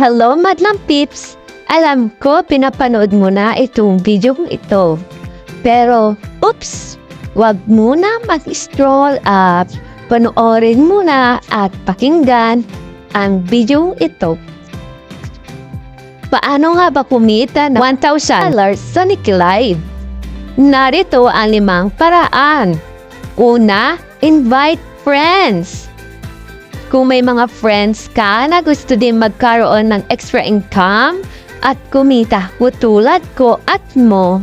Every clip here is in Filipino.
Hello, Madlang Pips! Alam ko, pinapanood mo na itong video ito. Pero, oops! Wag muna mag-scroll up. Panoorin muna at pakinggan ang video ito. Paano nga ba kumita ng $1,000 sa Nikki Live? Narito ang 5 paraan. Una, invite friends. Kung may mga friends ka na gusto din magkaroon ng extra income at kumita tulad ko at mo,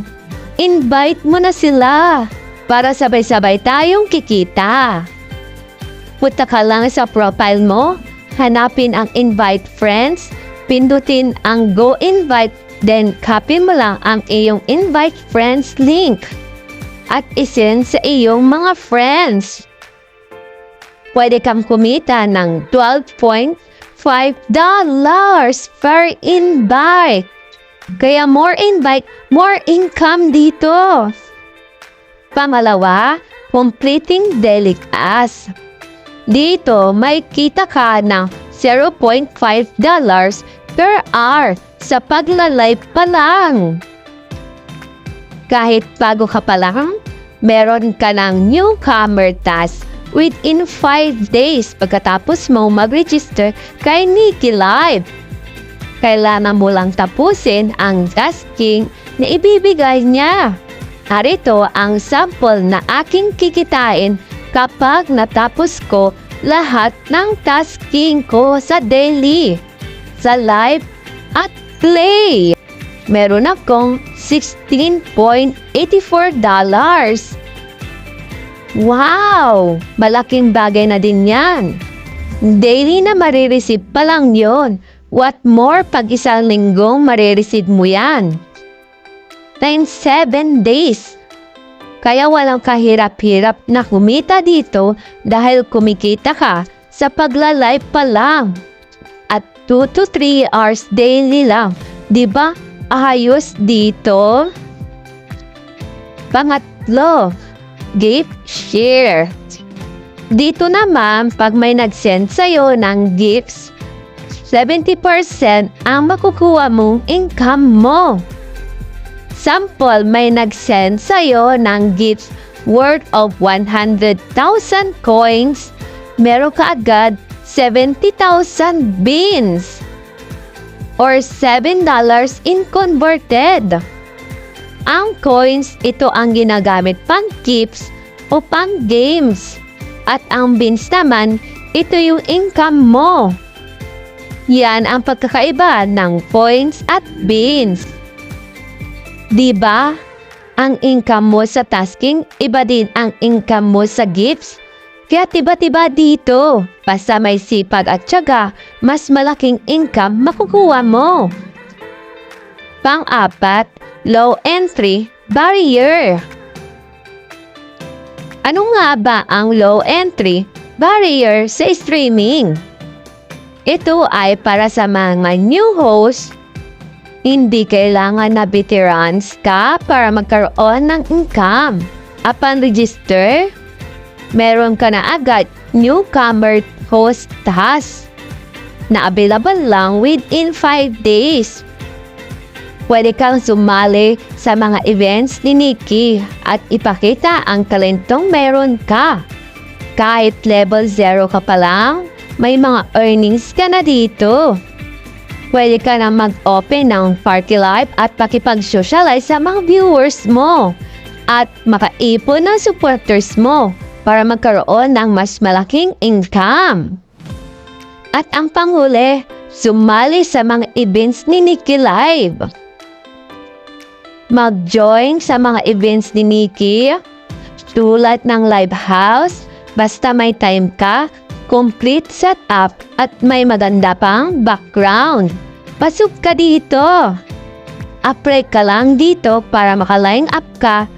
invite mo na sila para sabay-sabay tayong kikita. Punta ka lang sa profile mo, hanapin ang invite friends, pindutin ang go invite, then copy mo lang ang iyong invite friends link at isend sa iyong mga friends. Pwede kang kumita ng $12.5 per invite. Kaya more invite, more income dito. Pangalawa, completing daily tasks. Dito, may kita ka ng $0.5 per hour sa pagla-live pa lang. Kahit bago ka pa lang, meron ka ng newcomer task within 5 days pagkatapos mo mag-register kay Nikki Live. Kailangan mo lang tapusin ang tasking na ibibigay niya. Narito ang sample na aking kikitain kapag natapos ko lahat ng tasking ko sa daily, sa live at play. Meron akong $16.84. Wow! Malaking bagay na din yan. Daily na marireceive pa lang yon. What more pag isang linggong marireceive mo yan? Times 7 days. Kaya walang kahirap-hirap na kumita dito dahil kumikita ka sa pagla-live pa lang. At 2 to 3 hours daily lang. Diba? Ayos dito. Pangatlo, gift share. Dito naman, pag may nag-send sa'yo ng gifts, 70% ang makukuha mong income mo. Sample, may nag-send sa'yo ng gifts worth of 100,000 coins, meron ka agad 70,000 beans or $7 in converted. Ang coins, ito ang ginagamit pang gifts o pang games. At ang beans naman, ito yung income mo. Yan ang pagkakaiba ng coins at beans. Diba? Ang income mo sa tasking, iba din ang income mo sa gifts. Kaya tiba-tiba dito, basta may sipag at tiyaga, mas malaking income makukuha mo. Pang-apat, low entry barrier. Ano nga ba ang low entry barrier sa streaming? Ito ay para sa mga new host. Hindi kailangan na veterans ka para magkaroon ng income. Upon register, meron ka na agad newcomer host task na available lang within 5 days. Pwede kang sumali sa mga events ni Nikki at ipakita ang talentong meron ka. Kahit level 0 ka pa lang, may mga earnings ka na dito. Pwede ka na mag-open ng party live at pakipag-socialize sa mga viewers mo at makaipon ng supporters mo para magkaroon ng mas malaking income. At ang panghuli, sumali sa mga events ni Nikki Live. Mag-join sa mga events ni Nikki tulad ng live house, basta may time ka, complete setup at may maganda pang background. Pasok ka dito. Apply ka lang dito para maka-line up ka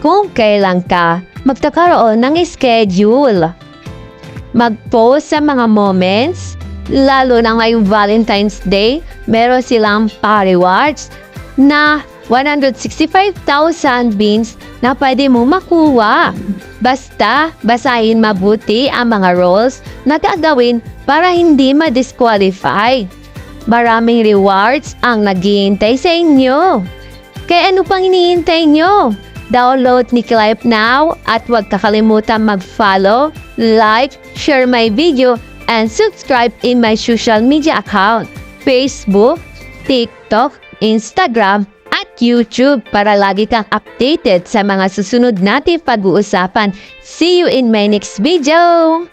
kung kailan ka magkakaroon ng schedule. Mag-post sa mga moments, lalo na ngayong Valentine's Day, meron silang pa-rewards na 165,000 beans na pwede mo makuha. Basta, basahin mabuti ang mga rules na gagawin para hindi ma-disqualify. Maraming rewards ang naghihintay sa inyo. Kaya ano pang hinihintay nyo? Download ni Clive now at huwag kakalimutan mag-follow, like, share my video, and subscribe in my social media account, Facebook, TikTok, Instagram, at YouTube para lagi kang updated sa mga susunod nating pag-uusapan. See you in my next video!